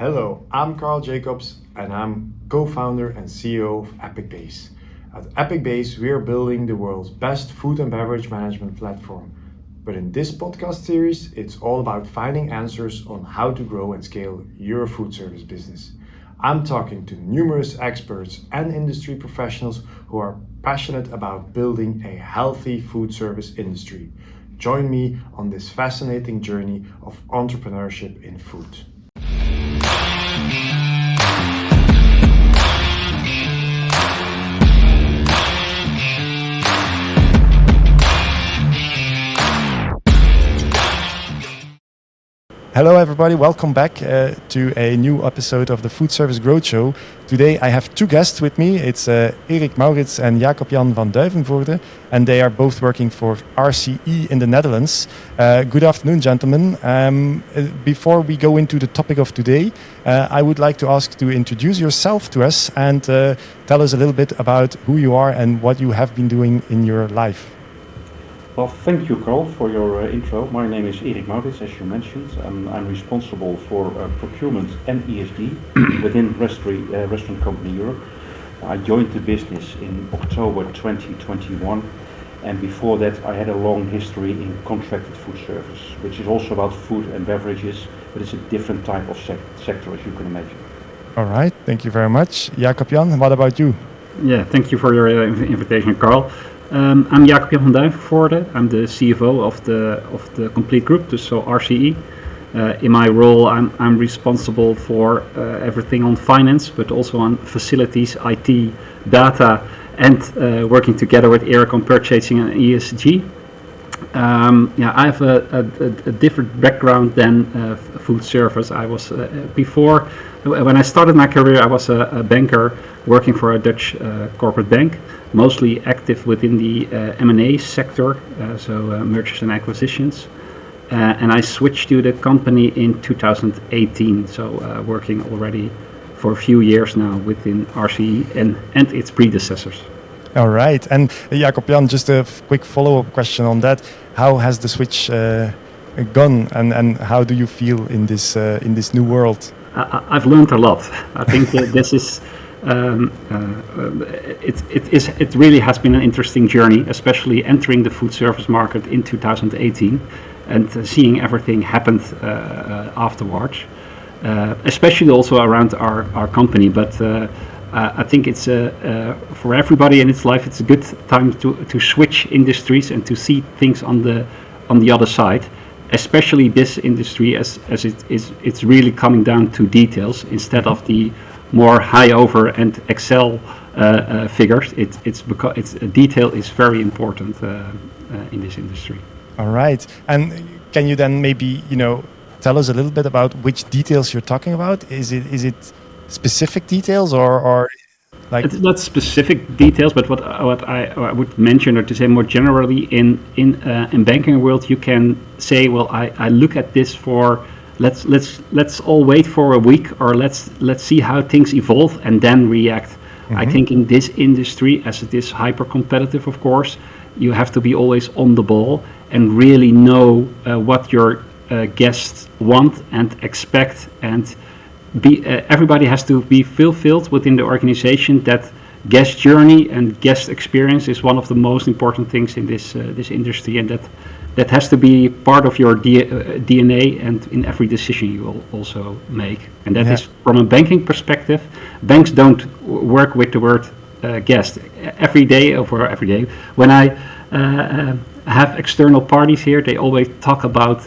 Hello, I'm Carl Jacobs and I'm co-founder and CEO of Apicbase. At Apicbase, we are building the world's best food and beverage management platform. But in this podcast series, it's all about finding answers on how to grow and scale your food service business. I'm talking to numerous experts and industry professionals who are passionate about building a healthy food service industry. Join me on this fascinating journey of entrepreneurship in food. Hello everybody, welcome back to a new episode of the Food Service Growth Show. Today I have two guests with me. It's Eric Maurits and JacobJan van Duijvenvoorde, and they are both working for RCE in the Netherlands. Good afternoon, gentlemen. Before we go into the topic of today, I would like to ask to introduce yourself to us and tell us a little bit about who you are and what you have been doing in your life. Well, thank you, Carl, for your intro. My name is Eric Maurits, as you mentioned. I'm responsible for procurement and ESG within Restaurant Company Europe. I joined the business in October 2021, and before that I had a long history in contracted food service, which is also about food and beverages, but it's a different type of sector, as you can imagine. All right, thank you very much. JacobJan, what about you? Yeah, thank you for your invitation, Carl. I'm JacobJan van Duijvenvoorde. I'm the CFO of the complete group, so RCE. In my role, I'm responsible for everything on finance, but also on facilities, IT, data, and working together with Eric on purchasing and ESG. I have a different background than food service. I was before, when I started my career, I was a banker working for a Dutch corporate bank, mostly active within the M&A sector, mergers and acquisitions. And I switched to the company in 2018, working already for a few years now within RCE and its predecessors. All right, and JacobJan, just a quick follow-up question on that. How has the switch gone, and how do you feel in this new world? I've learned a lot. I think that this is it really has been an interesting journey, especially entering the food service market in 2018 and seeing everything happen afterwards, especially also around our company. But I think it's for everybody in its life, it's a good time to switch industries and to see things on the other side, especially this industry as it's really coming down to details instead of the more high over and Excel figures. It's because detail is very important in this industry. All right, and can you then maybe tell us a little bit about which details you're talking about? Is it specific details or like? It's not specific details, but what I would mention, or to say more generally, in banking world, you can say, well, I look at this for let's all wait for a week, or let's see how things evolve and then react. Mm-hmm. I think in this industry, as it is hyper competitive, of course, you have to be always on the ball and really know what your guests want and expect, and everybody has to be fulfilled within the organization that guest journey and guest experience is one of the most important things in this industry, and that has to be part of your DNA and in every decision you will also make. And that is from a banking perspective. Banks don't work with the word guest every day. When I have external parties here, they always talk about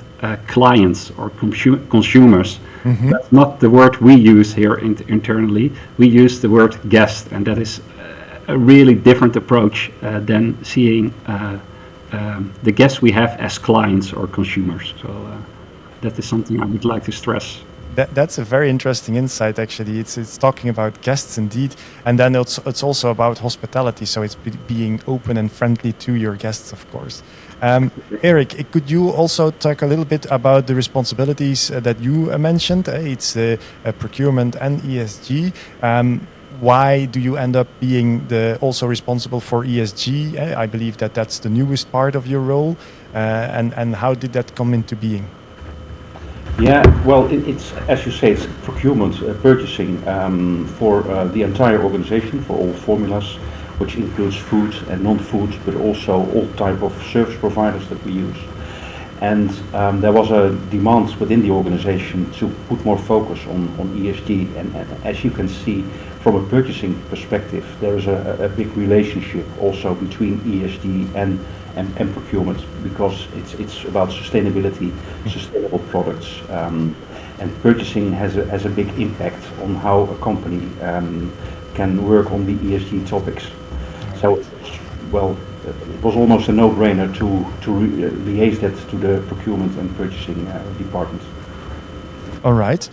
clients or consumers. Mm-hmm. That's not the word we use here internally. We use the word guest, and that is a really different approach than seeing the guests we have as clients or consumers. So that is something I would like to stress. That's a very interesting insight, actually. It's talking about guests indeed, and then it's also about hospitality. So it's being open and friendly to your guests, of course. Eric, could you also talk a little bit about the responsibilities that you mentioned? It's procurement and ESG. Why do you end up being also responsible for ESG? I believe that's the newest part of your role. And how did that come into being? Yeah, well, it's as you say, it's procurement, purchasing for the entire organization, for all formulas, which includes food and non-food, but also all type of service providers that we use. And there was a demand within the organization to put more focus on ESG, and as you can see from a purchasing perspective, there is a big relationship also between ESG and procurement, because it's about sustainability, sustainable products, and purchasing has a big impact on how a company can work on the ESG topics. So, well, it was almost a no-brainer to liaise that to the procurement and purchasing departments. All right.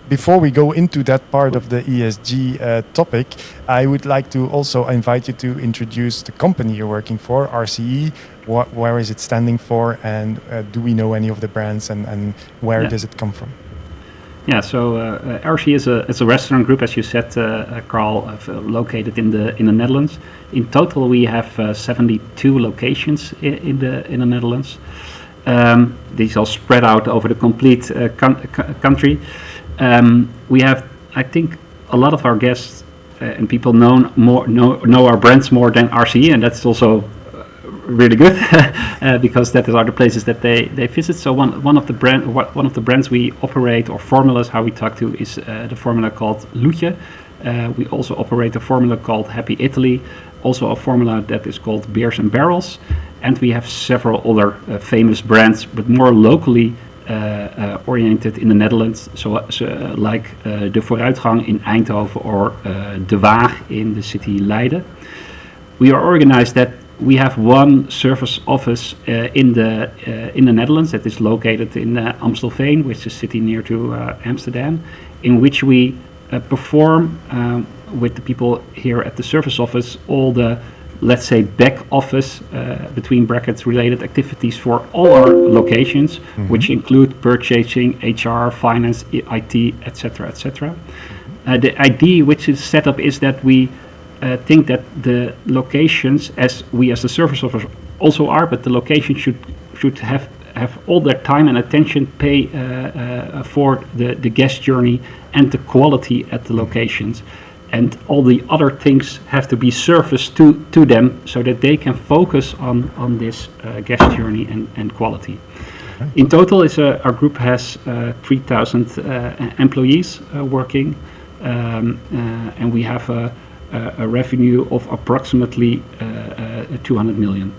Before we go into that part of the ESG topic, I would like to also invite you to introduce the company you're working for, RCE. Where is it standing for, and do we know any of the brands, and where does it come from? Yeah, so RCE is a restaurant group, as you said, Carl, located in the Netherlands. In total, we have 72 locations in the Netherlands. These are spread out over the complete country. We have, I think, a lot of our guests and people know our brands more than RCE, and that's also really good because that are the places that they visit. So one of the brands we operate, or formulas, how we talk to, is the formula called Loetje. We also operate a formula called Happy Italy, also a formula that is called Beers and Barrels, and we have several other famous brands, but more locally oriented in the Netherlands, so like De Vooruitgang in Eindhoven, or De Waag in the city Leiden. We are organized that we have one service office in the Netherlands that is located in Amstelveen, which is a city near to Amsterdam, in which we perform with the people here at the service office all the, let's say, back office, between brackets, related activities for all our locations, which include purchasing, HR, finance, IT, etc., etc. The idea which is set up is that we think that the locations, as we as the service office also are, but the location should have all their time and attention pay for the guest journey and the quality at the locations. And all the other things have to be serviced to them so that they can focus on this guest journey and quality. Right. In total, our group has 3,000 employees working, and we have a revenue of approximately 200 million.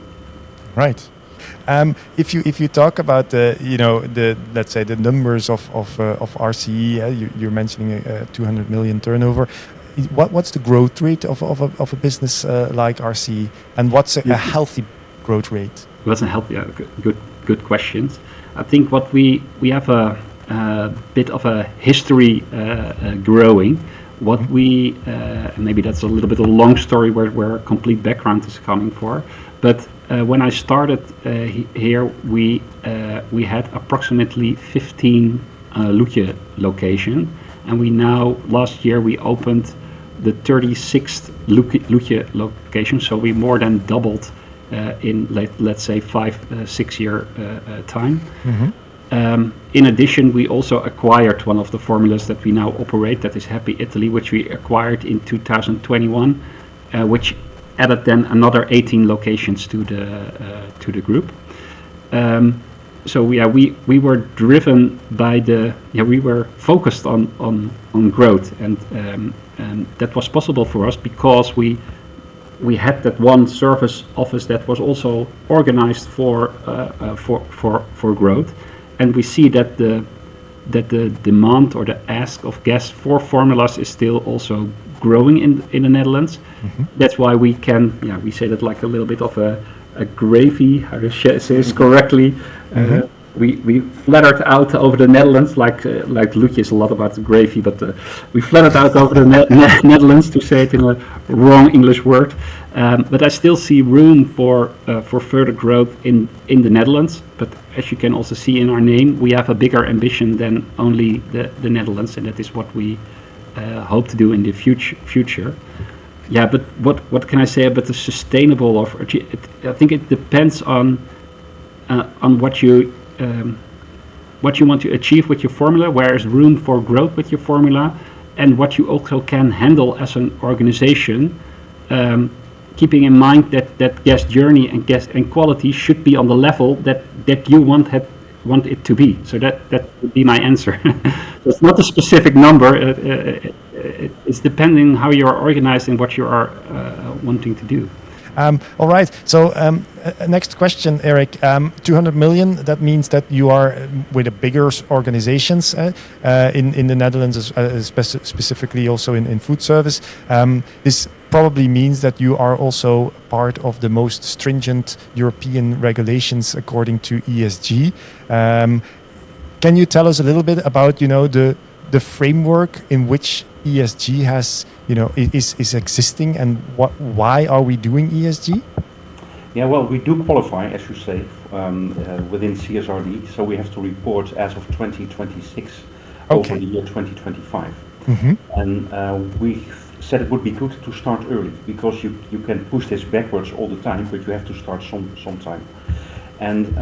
Right. If you talk about let's say the numbers of RCE, you're mentioning 200 million turnover. What's the growth rate of a business like RCE, and what's a healthy growth rate? What's a healthy? Good questions. I think what we have a bit of a history growing. What we maybe that's a little bit of a long story where a complete background is coming for, but when I started here, we had approximately 15 Loetje location, and we now last year we opened the 36th Loetje location, so we more than doubled in let's say 5-6 year time. Mm-hmm. In addition, we also acquired one of the formulas that we now operate, that is Happy Italy, which we acquired in 2021, which added then another 18 locations to the group. So we were driven by we were focused on growth, and that was possible for us because we had that one service office that was also organized for growth, and we see that the demand or the ask of guests for formulas is still also growing in the Netherlands. Mm-hmm. That's why we can, we say that like a little bit of a gravy, how to say this correctly. Mm-hmm. We flattered out over the Netherlands, like Loetje is a lot about gravy, but we flattered out over the Netherlands, to say it in a wrong English word. But I still see room for further growth in the Netherlands. But as you can also see in our name, we have a bigger ambition than only the Netherlands, and that is what we hope to do in the future. Yeah, but what can I say about the sustainable I think it depends on what you what you want to achieve with your formula, where is room for growth with your formula, and what you also can handle as an organization, keeping in mind that guest journey and quality should be on the level that you want it to be. So that would be my answer. So it's not a specific number. It's depending how you are organized and what you are wanting to do. All right. So next question, Eric. 200 million. That means that you are with the bigger organizations in the Netherlands, specifically also in food service. This probably means that you are also part of the most stringent European regulations according to ESG. Can you tell us a little bit about the framework in which ESG has is existing, and why are we doing ESG? Yeah, well, we do qualify, as you say, within CSRD, so we have to report as of 2026 over the year 2025. Mm-hmm. And we said it would be good to start early, because you can push this backwards all the time, but you have to start sometime. And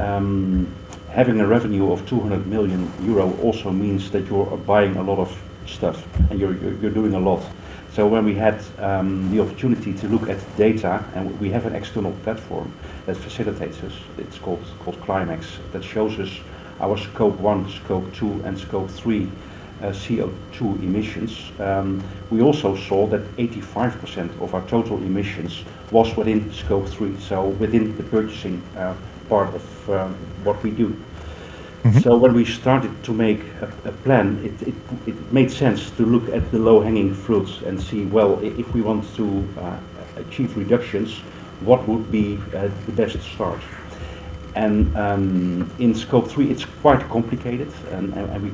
having a revenue of 200 million euro also means that you're buying a lot of stuff and you're doing a lot. So when we had the opportunity to look at data, and we have an external platform that facilitates us, it's called Climax, that shows us our scope 1, scope 2 and scope 3 CO2 emissions. We also saw that 85% of our total emissions was within scope 3, so within the purchasing part of what we do. Mm-hmm. So when we started to make a plan, it made sense to look at the low-hanging fruits and see, well, if we want to achieve reductions, what would be the best start? And in scope 3, it's quite complicated, and we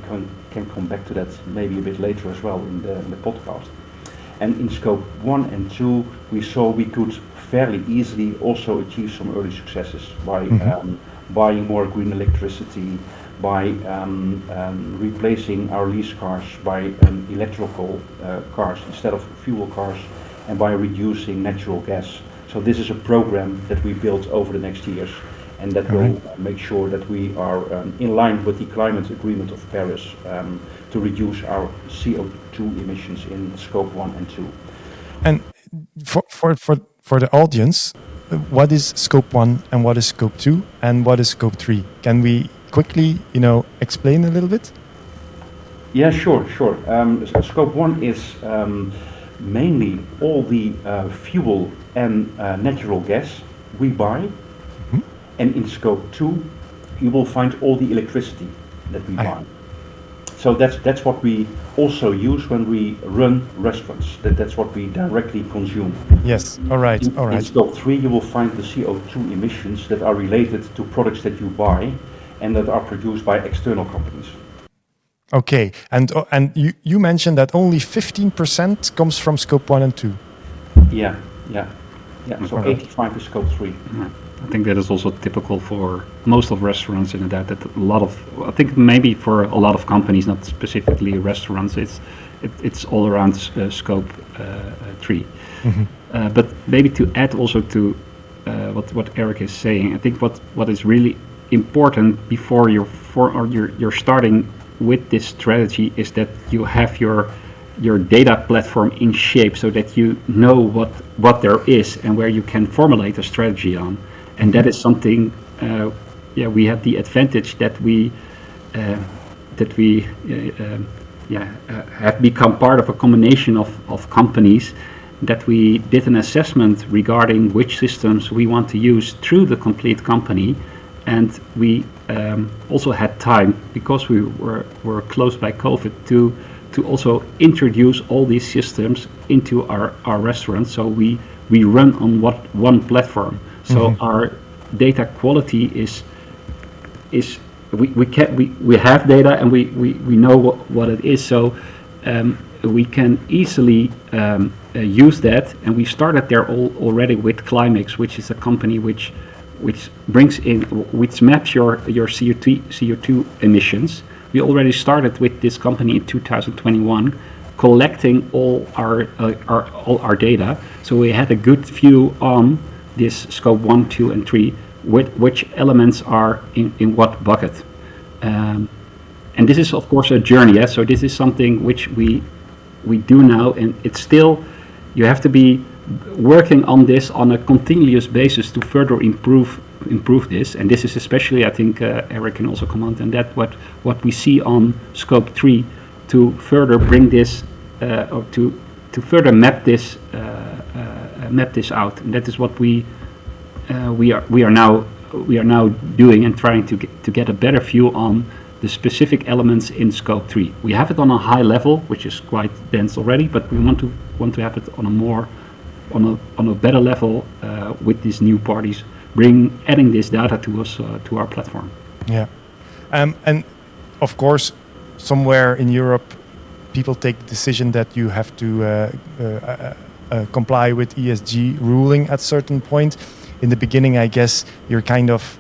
can come back to that maybe a bit later as well in the podcast. And in scope 1 and 2, we saw we could fairly easily also achieve some early successes by buying more green electricity, by replacing our lease cars by electrical cars instead of fuel cars, and by reducing natural gas. So this is a program that we built over the next years, and that will make sure that we are in line with the climate agreement of Paris to reduce our CO2 emissions in scope 1 and 2. And for the audience, what is scope 1 and what is scope 2 and what is scope 3? Can we quickly, explain a little bit? Yeah, sure. Scope 1 is mainly all the fuel and natural gas we buy. And in scope 2, you will find all the electricity that we buy. So that's what we also use when we run restaurants. That's what we directly consume. Yes, all right. In scope 3, you will find the CO2 emissions that are related to products that you buy and that are produced by external companies. Okay, and you mentioned that only 15% comes from scope 1 and 2. Yeah. So 85 is scope 3. Yeah. I think that is also typical for most of restaurants, in that a lot of, I think maybe for a lot of companies, not specifically restaurants, it's all around scope 3. Mm-hmm. But maybe to add also to what Eric is saying, I think what is really important before you're starting with this strategy is that you have your data platform in shape, so that you know what there is and where you can formulate a strategy on. And that is something, we have the advantage that we have become part of a combination of companies, that we did an assessment regarding which systems we want to use through the complete company. And we also had time, because we were closed by COVID, to also introduce all these systems into our restaurants. So we run on one platform. So our data quality is we have data, and we know what it is. So we can easily use that, and we started there already with Climax, which is a company which maps your CO2 emissions. We already started with this company in 2021, collecting all our data. So we had a good view on this scope 1, 2, and 3, which elements are in what bucket. and this is of course a journey. Yeah? So this is something which we do now, and it's still, you have to be working on this on a continuous basis to further improve this. And this is especially, I think Eric can also comment on that, what we see on scope 3 to further bring this or to further map this out. And that is what we are now doing, and trying to get a better view on the specific elements in scope 3. We have it on a high level, which is quite dense already, but we want to have it on a more on a better level with these new parties, adding this data to us to our platform. Yeah, and of course, somewhere in Europe, people take the decision that you have to comply with ESG ruling at a certain point. In the beginning, I guess you're kind of,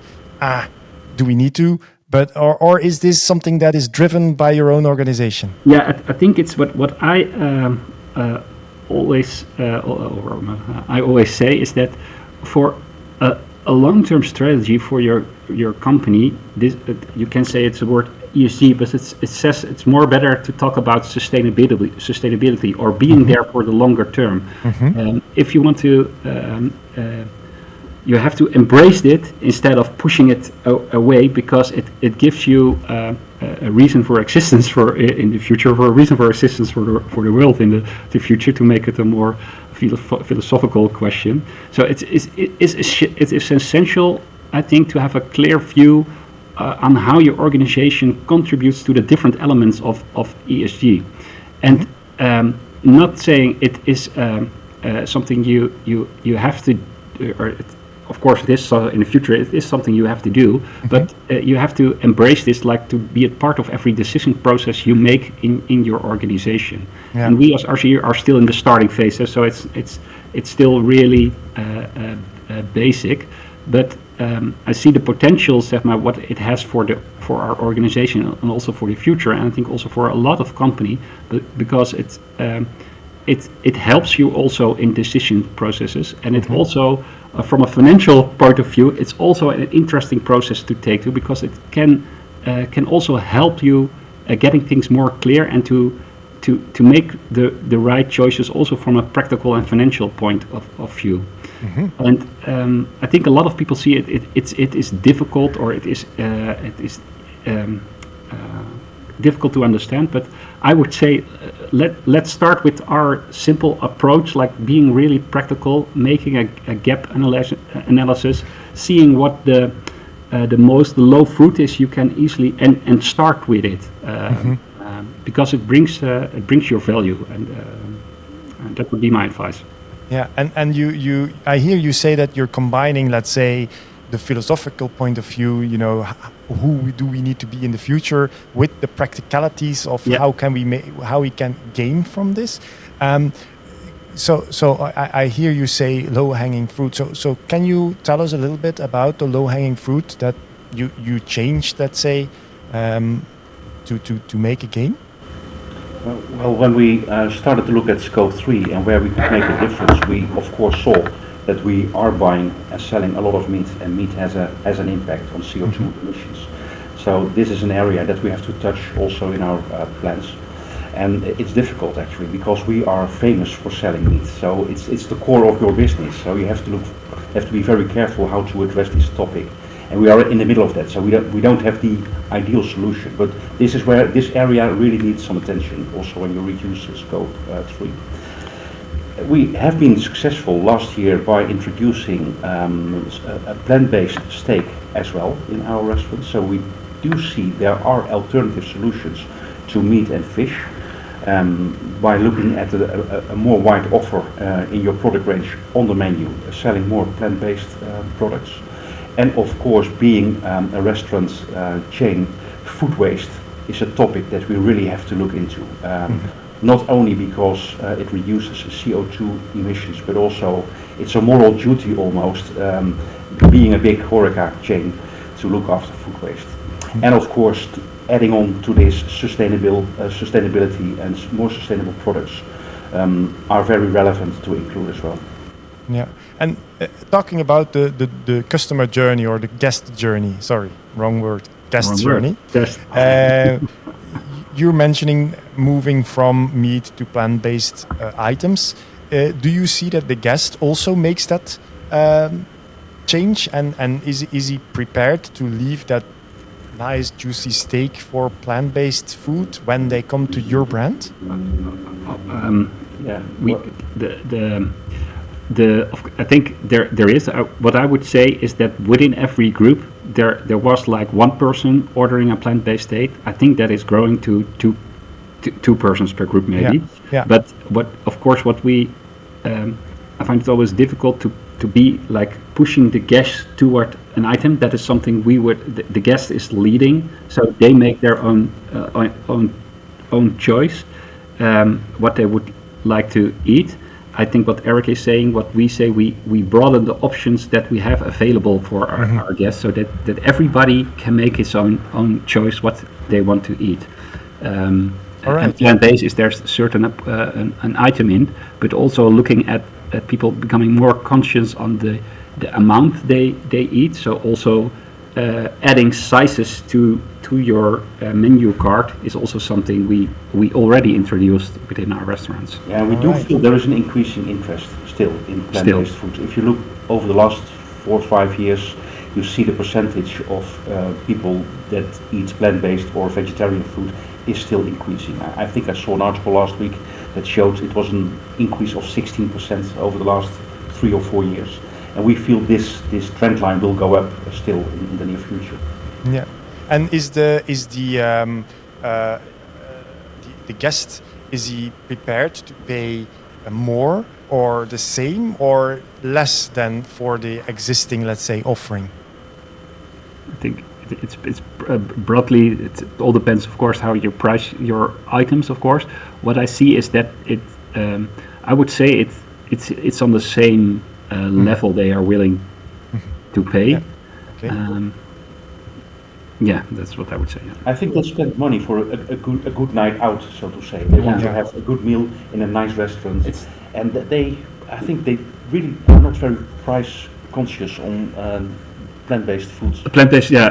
do we need to? But or is this something that is driven by your own organization? Yeah, I think it's what I always say is that for a long-term strategy for your company, this you can say it's a word ESG, but it says it's more better to talk about sustainability or being there for the longer term. If you want to, you have to embrace it instead of pushing it away, because it gives you a reason for existence in the future, for a reason for existence for the world in the future, to make it a more philosophical question. So it is essential, I think, to have a clear view on how your organization contributes to the different elements of ESG, and not saying it is something you have to, or of course it is in the future, it is something you have to do, but you have to embrace this, like to be a part of every decision process you make in your organization. Yeah. And we as RCE are still in the starting phase, so it's still really basic, but I see the potentials that what it has for our organization, and also for the future, and I think also for a lot of company, because it helps you also in decision processes, and it also, from a financial point of view, it's also an interesting process to take to, because it can also help you getting things more clear, and to make the right choices also from a practical and financial point of view. And I think a lot of people see it is difficult, or it is difficult to understand, but I would say let's start with our simple approach, like being really practical, making a gap analysis, seeing what the low fruit is you can easily, and start with it, because it brings your value, and that would be my advice. Yeah, and you I hear you say that you're combining, let's say, the philosophical point of view, who do we need to be in the future, with the practicalities of how we can gain from this. So I hear you say low-hanging fruit. So can you tell us a little bit about the low-hanging fruit that you changed, let's say, to make a gain? Well, when we started to look at scope 3 and where we could make a difference, we of course saw that we are buying and selling a lot of meat, and meat has an impact on CO2 emissions. So this is an area that we have to touch also in our plans. And it's difficult actually, because we are famous for selling meat. So it's the core of your business. So you have to be very careful how to address this topic. And we are in the middle of that, so we don't have the ideal solution. But this is where this area really needs some attention, also when you reduce scope 3. We have been successful last year by introducing a plant-based steak as well in our restaurants. So we do see there are alternative solutions to meat and fish, by looking at a more wide offer in your product range on the menu, selling more plant-based products. And of course, being a restaurant chain, food waste is a topic that we really have to look into. Not only because it reduces CO2 emissions, but also it's a moral duty almost, being a big HoReCa chain, to look after food waste. And of course, adding on to this sustainability and more sustainable products are very relevant to include as well. Yeah, and talking about the customer journey or the guest journey, sorry, wrong word, guest journey. you're mentioning moving from meat to plant-based items. Do you see that the guest also makes that change, and is he prepared to leave that nice juicy steak for plant-based food when they come to your brand? I think there is. What I would say is that within every group, there was like one person ordering a plant-based steak. I think that is growing to two persons per group maybe. Yeah. But what we I find it always difficult to be like pushing the guest toward an item. That is something the guest is leading, so they make their own choice what they would like to eat. I think what Eric is saying, what we say, we broaden the options that we have available for our guests, so that everybody can make his own choice what they want to eat. All right. And plant-based is there's certain an item in, but also looking at people becoming more conscious on the amount they eat. So also adding sizes to your menu card is also something we already introduced within our restaurants. Yeah, we do feel there is an increasing interest still in plant-based food. If you look over the last 4 or 5 years, you see the percentage of people that eat plant-based or vegetarian food is still increasing. I think I saw an article last week that showed it was an increase of 16% over the last 3 or 4 years. And we feel this trend line will go up still in the near future. Yeah, and is the guest, is he prepared to pay more or the same or less than for the existing, let's say, offering? I think it's broadly, it all depends, of course, how you price your items. Of course, what I see is that I would say it's on the same level they are willing to pay. Yeah. Okay. Yeah, that's what I would say. Yeah. I think they spend money for a good night out, so to say. They want to have a good meal in a nice restaurant, and I think they really are not very price conscious on plant-based foods. Plant-based, yeah,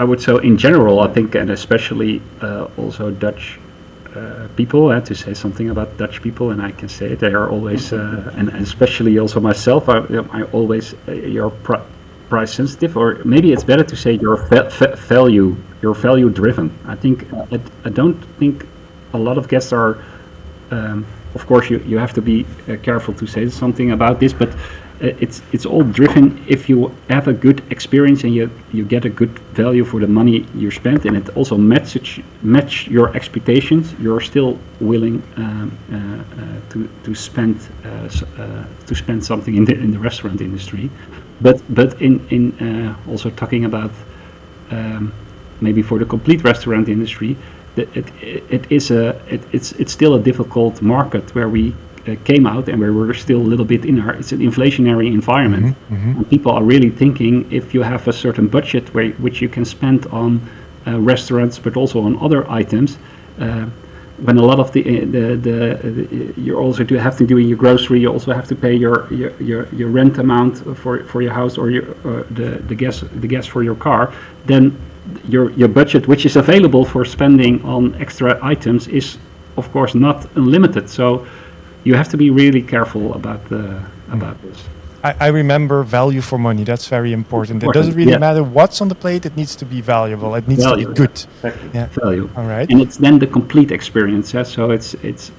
I would say in general, I think, and especially also Dutch people, to say something about Dutch people, and I can say it, they are always, and especially also myself, I always, you're price sensitive, or maybe it's better to say you're value driven. I think, I don't think a lot of guests are, of course you have to be careful to say something about this, but it's all driven if you have a good experience and you get a good value for the money you spend, and it also match your expectations. You're still willing to spend something in the restaurant industry, but in also talking about maybe for the complete restaurant industry, it's still a difficult market where we came out and where we're still a little bit it's an inflationary environment. And people are really thinking, if you have a certain budget which you can spend on restaurants but also on other items, when a lot of you also have to do in your grocery, you also have to pay your rent amount for your house, or the gas for your car, then your budget which is available for spending on extra items is of course not unlimited. So you have to be really careful about this. I remember value for money. That's very important. It doesn't really matter what's on the plate. It needs to be valuable. It needs to be good. Yeah. Value. All right. And it's then the complete experience. So it's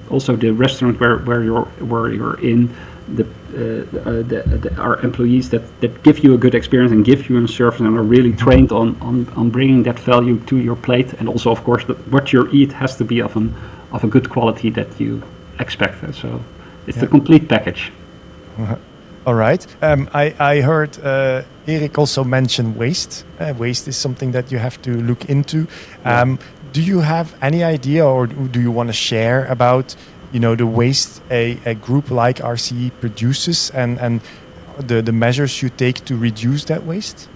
also the restaurant where you're in, our employees that give you a good experience and give you a service and are really trained on bringing that value to your plate. And also, of course, what you eat has to be of a good quality that you expect. So it's the complete package. All right. I heard Eric also mention waste. Waste is something that you have to look into. Do you have any idea, or do you want to share about the waste a group like RCE produces, and the measures you take to reduce that waste?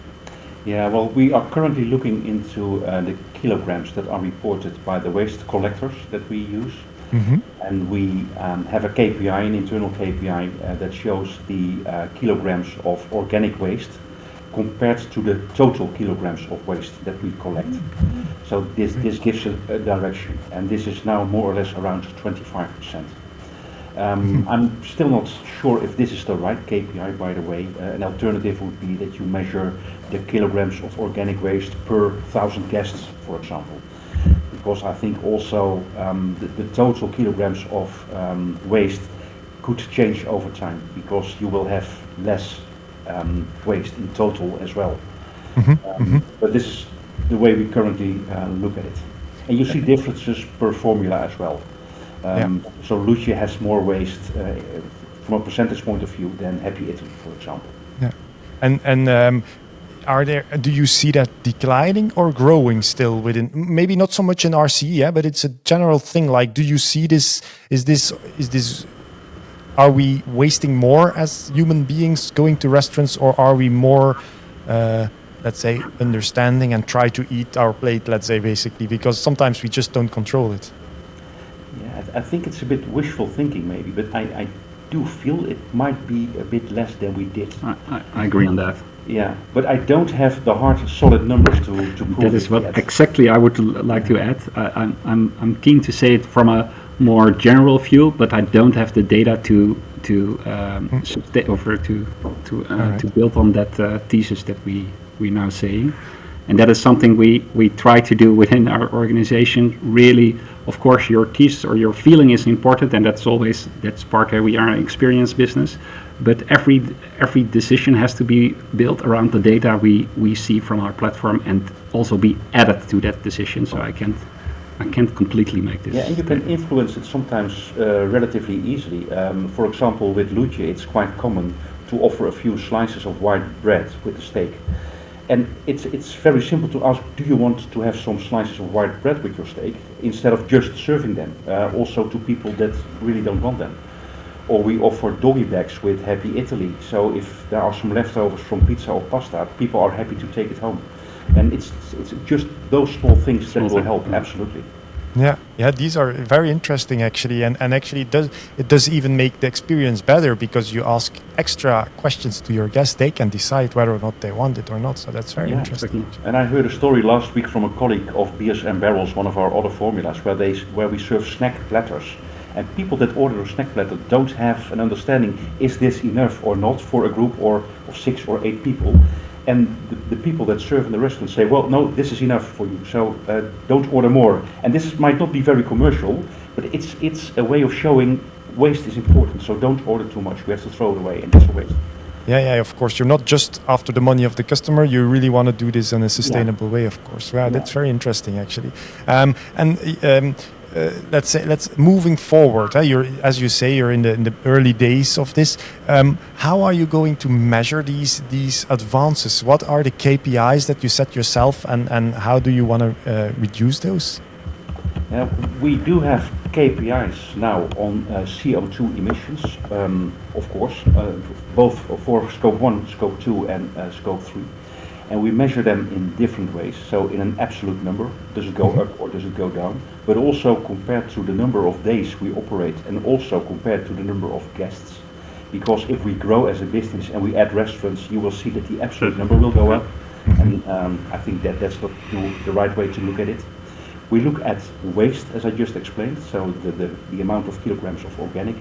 Yeah, well, we are currently looking into the kilograms that are reported by the waste collectors that we use. And we have a KPI, an internal KPI that shows the kilograms of organic waste compared to the total kilograms of waste that we collect. So this gives a direction, and this is now more or less around 25%. I'm still not sure if this is the right KPI, by the way. An alternative would be that you measure the kilograms of organic waste per 1,000 guests, for example. Because I think also the total kilograms of waste could change over time, because you will have less waste in total as well. But this is the way we currently look at it. And you see differences per formula as well. So Lucia has more waste from a percentage point of view than Happy Italy, for example. Yeah, and do you see that declining or growing still within? Maybe not so much in RCE, yeah, but it's a general thing. Like, do you see this? Is this? Are we wasting more as human beings going to restaurants, or are we more, let's say, understanding and try to eat our plate? Let's say, basically, because sometimes we just don't control it. Yeah, I think it's a bit wishful thinking maybe, but I do feel it might be a bit less than we did. I agree on that. Yeah, but I don't have the hard, solid numbers to prove that is it what yet. exactly I would like to add. I'm keen to say it from a more general view, but I don't have the data to build on that thesis that we now saying. And that is something we try to do within our organization. Really, of course, your thesis or your feeling is important, and that's part where we are an experience business. But every decision has to be built around the data we see from our platform, and also be added to that decision. So I can't completely make this. Yeah, and you can influence it sometimes relatively easily. For example, with Lucia, it's quite common to offer a few slices of white bread with the steak. And it's very simple to ask, do you want to have some slices of white bread with your steak, instead of just serving them, also to people that really don't want them. Or we offer doggy bags with Happy Italy, so if there are some leftovers from pizza or pasta, people are happy to take it home. And it's just those small things that will help, absolutely. Yeah, these are very interesting actually, and actually it does even make the experience better, because you ask extra questions to your guests. They can decide whether or not they want it or not. So that's very interesting. Exactly. And I heard a story last week from a colleague of Beers and Barrels, one of our other formulas, where we serve snack platters. And people that order a snack platter don't have an understanding, is this enough or not for a group of 6 or 8 people? And the people that serve in the restaurant say, well, no, this is enough for you, so don't order more. And this might not be very commercial, but it's a way of showing waste is important, so don't order too much. We have to throw it away, and that's a waste. Yeah, of course. You're not just after the money of the customer. You really want to do this in a sustainable way, of course. Wow, that's very interesting, actually. Let's moving forward. As you say, you're in the early days of this. How are you going to measure these advances? What are the KPIs that you set yourself, and how do you want to reduce those? We do have KPIs now on CO2 emissions, of course, both for Scope 1, Scope 2 and Scope 3. And we measure them in different ways. So in an absolute number, does it go up or does it go down? But also compared to the number of days we operate, and also compared to the number of guests. Because if we grow as a business and we add restaurants, you will see that the absolute number will go up. And I think that's not the right way to look at it. We look at waste, as I just explained, so the amount of kilograms of organic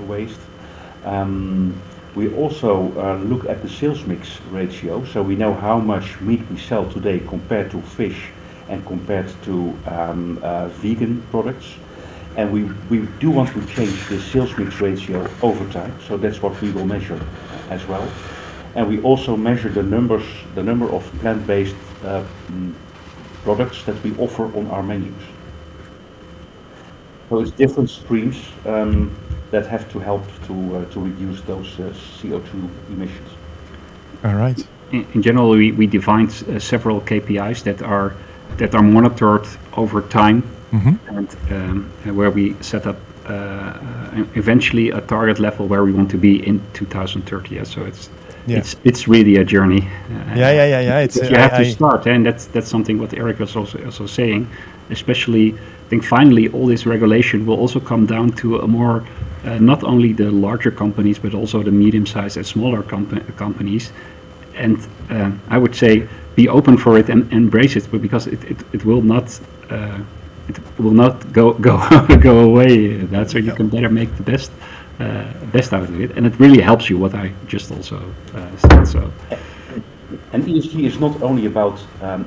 waste. We also look at the sales mix ratio, so we know how much meat we sell today compared to fish and compared to vegan products. And we do want to change the sales mix ratio over time, so that's what we will measure as well. And we also measure the number of plant-based products that we offer on our menus. So it's different streams that have to help to reduce those CO2 emissions. All right. In general, we defined several KPIs that are monitored over time, and where we set up eventually a target level where we want to be in 2030. So it's really a journey. It's you have to start, and that's something what Eric was also saying. Especially, I think finally all this regulation will also come down to a more not only the larger companies but also the medium-sized and smaller companies. And I would say be open for it and embrace it, but because it will not go go away. So you can better make the best out of it, and it really helps you. What I just also said. So. And ESG is not only about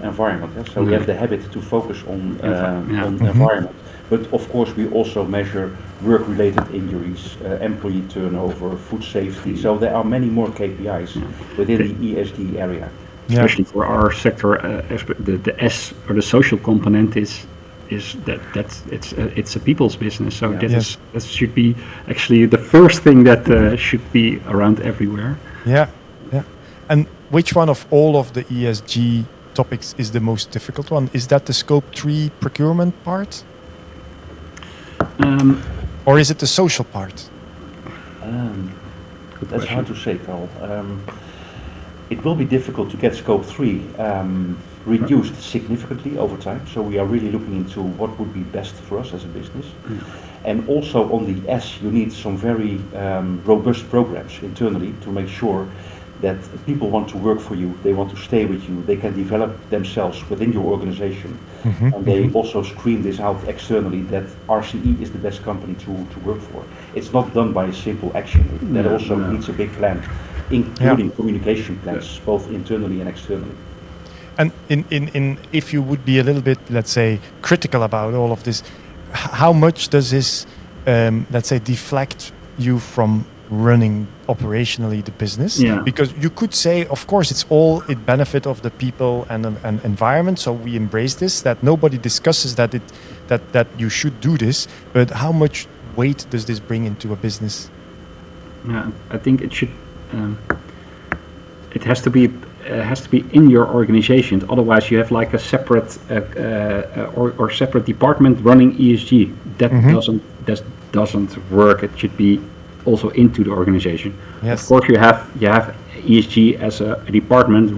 environment. So we have the habit to focus on environment, but of course we also measure work-related injuries, employee turnover, food safety. So there are many more KPIs within the ESG area. Especially for our sector, the S or the social component is it's a people's business. So that should be actually the first thing that should be around everywhere. Yeah. And which one of all of the ESG topics is the most difficult one? Is that the Scope 3 procurement part? Or is it the social part? That's hard to say, Carl. It will be difficult to get Scope 3 reduced significantly over time. So we are really looking into what would be best for us as a business. And also on the S, you need some very robust programs internally to make sure that people want to work for you, they want to stay with you, they can develop themselves within your organization. And they also screen this out externally that RCE is the best company to work for. It's not done by a simple action. That also needs a big plan, including communication plans, both internally and externally. And in if you would be a little bit, let's say, critical about all of this, how much does this, let's say, deflect you from running operationally the business? Because you could say, of course, it's all in benefit of the people and environment, so we embrace this, that nobody discusses that you should do this, but how much weight does this bring into a business? I think it should it has to be in your organization. Otherwise you have like a separate or separate department running ESG. That doesn't work. It should be also into the organization. Of course, you have ESG as a department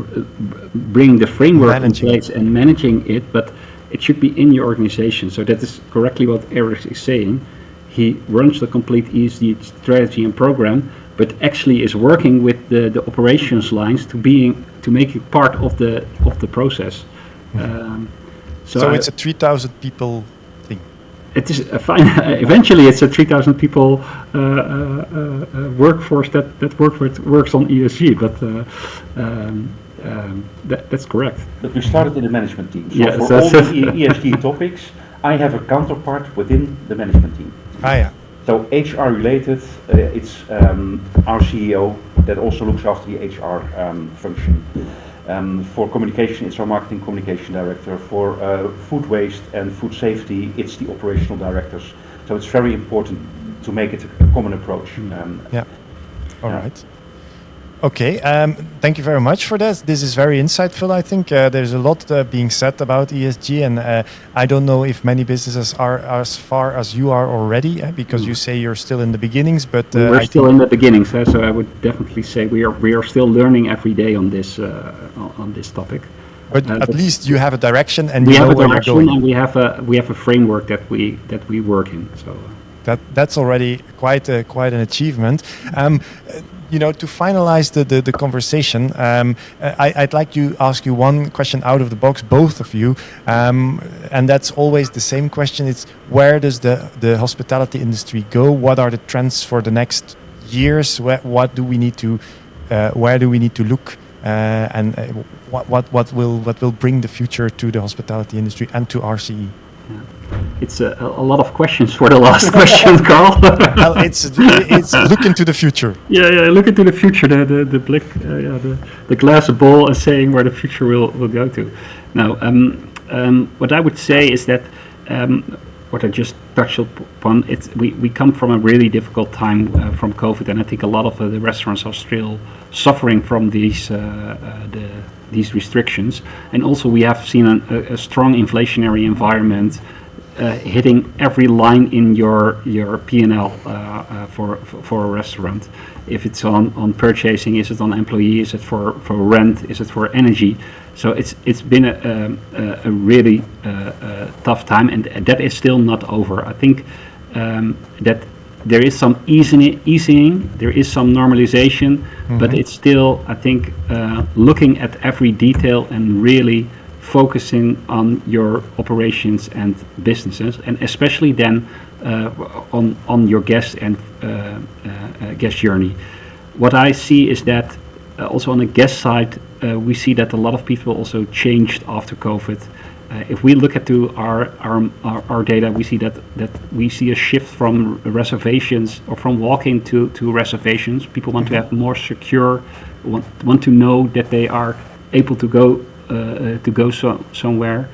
bringing the framework in place and managing it, but it should be in your organization. So that is correctly what Eric is saying. He runs the complete ESG strategy and program, but actually is working with the operations lines to make it part of the process. So it's a 3,000 people. It is a fine. Eventually, it's a 3,000 people workforce that works on ESG. But that's correct. But we started in the management team. So for all the ESG topics, I have a counterpart within the management team. So HR related, it's our CEO that also looks after the HR function. For communication, it's our marketing communication director. For food waste and food safety, it's the operational directors. So it's very important to make it a common approach. All right. Okay, thank you very much for that. This is very insightful, I think. There's a lot being said about ESG, and I don't know if many businesses are as far as you are already, because you say you're still in the beginnings, but... we're still in the beginnings, so I would definitely say we are still learning every day on this topic. But at least you have a direction, and we you have know a where direction, you're going. and we have a framework that we work in. So that's already quite an achievement. To finalize the conversation, I'd like to ask you one question out of the box, both of you, and that's always the same question. It's where does the hospitality industry go? What are the trends for the next years? What do we need to? Where do we need to look? And what will bring the future to the hospitality industry and to RCE? It's a lot of questions for the last question, Carl. Well, it's look into the future. Look into the future. The glass ball and saying where the future will go to. Now, what I would say is that what I just touched upon. We come from a really difficult time from COVID, and I think a lot of the restaurants are still suffering from these restrictions. And also, we have seen a strong inflationary environment. Hitting every line in your P&L for a restaurant. If it's on purchasing, is it on employee, is it for rent, is it for energy? So it's been a really tough time, and that is still not over. I think that there is some easing, there is some normalization, but it's still, I think, looking at every detail and really focusing on your operations and businesses, and especially then on your guest and guest journey. What I see is that also on the guest side, we see that a lot of people also changed after COVID. If we look at our data, we see that we see a shift from reservations or from walk-in to reservations. People want to have more secure, want to know that they are able to go somewhere.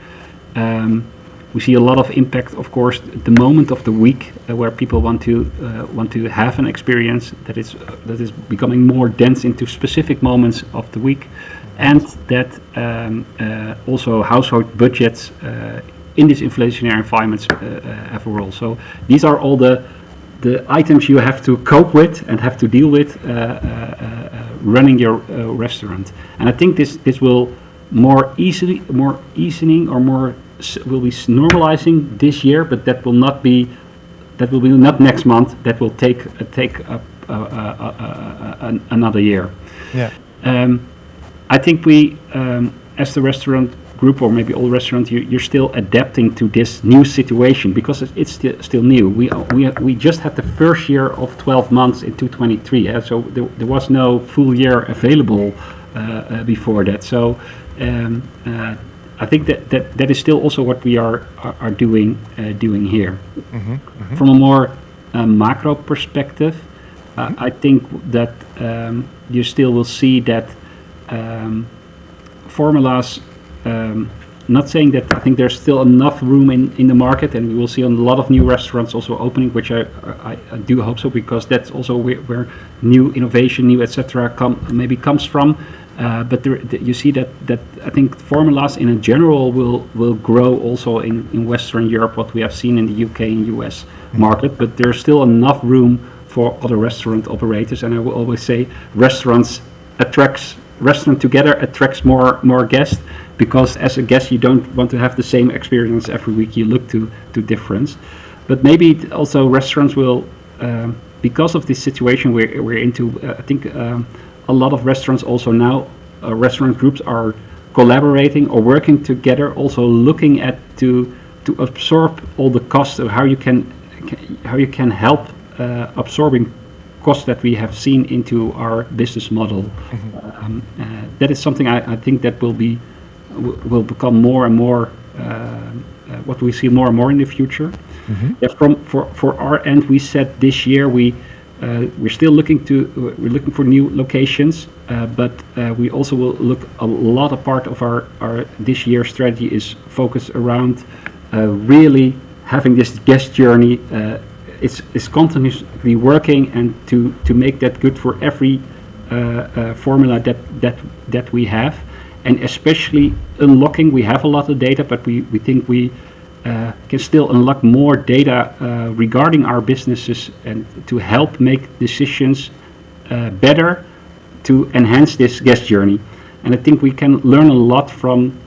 We see a lot of impact, of course, the moment of the week where people want to have an experience that is becoming more dense into specific moments of the week, and that also household budgets in this inflationary environment have a role. So these are all the items you have to cope with and have to deal with running your restaurant. And I think this will more easing or more will be normalizing this year, but that will be not next month. That will take another year. Yeah. I think we, as the restaurant group, or maybe all restaurants, you're still adapting to this new situation because it's still new. We just had the first year of 12 months in 2023, so there was no full year available before that. So I think that is still also what we are doing here. From a more macro perspective, I think that you still will see that formulas. Not saying that I think there's still enough room in the market, and we will see a lot of new restaurants also opening, which I do hope so, because that's also where new innovation, new etc. comes from. But you see that I think formulas in general will grow also in Western Europe, what we have seen in the UK and US market. But there's still enough room for other restaurant operators, and I will always say restaurant together attracts more guests, because as a guest you don't want to have the same experience every week. You look to difference. But maybe also restaurants will, because of this situation we're into, I think a lot of restaurants also now, restaurant groups are collaborating or working together, also looking at to absorb all the costs of how you can help absorbing costs that we have seen into our business model. That is something I think that will become more and more what we see more and more in the future. Yeah, for our end, we said this year we're still looking for new locations, but we also will look a lot of part of our this year strategy is focused around really having this guest journey. It's continuously working, and to make that good for every formula that we have, and especially unlocking. We have a lot of data, but we think we can still unlock more data regarding our businesses and to help make decisions better to enhance this guest journey. And I think we can learn a lot from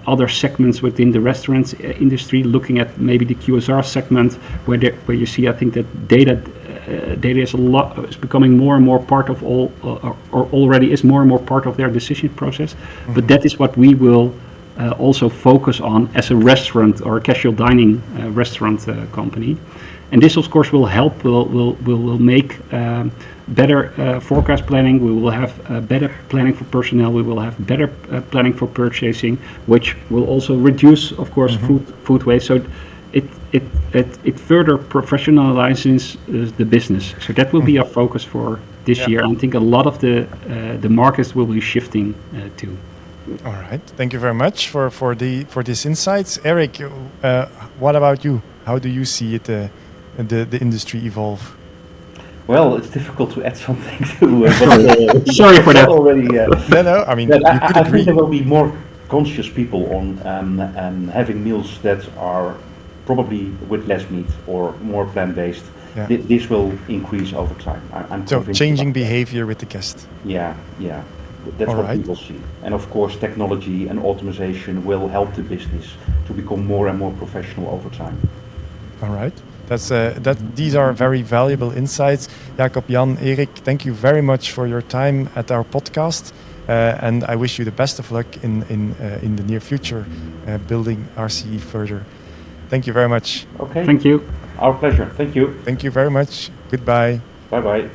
other segments within the restaurants industry, looking at maybe the QSR segment, where you see, I think that data is becoming more and more part of all, or already is more and more part of their decision process. But that is what we will also focus on as a restaurant or a casual dining restaurant company. And this, of course, will help. Will make better forecast planning. We will have better planning for personnel. We will have better planning for purchasing, which will also reduce, of course, food waste. So it further professionalizes the business. So that will be our focus for this year. I think a lot of the markets will be shifting to. All right. Thank you very much for these insights, Eric. What about you? How do you see it? The industry evolve? Well, it's difficult to add something to. Sorry for that. Already. No. I mean, I think there will be more conscious people on having meals that are probably with less meat or more plant-based. Yeah. This will increase over time. I'm so convinced changing about that. behavior with the guest. Yeah. That's what we will see. And of course, technology and automation will help the business to become more and more professional over time. All right. These are very valuable insights. JacobJan, Eric, thank you very much for your time at our podcast, and I wish you the best of luck in the near future, building RCE further. Thank you very much. Okay. Thank you. Our pleasure. Thank you. Thank you very much. Goodbye. Bye bye.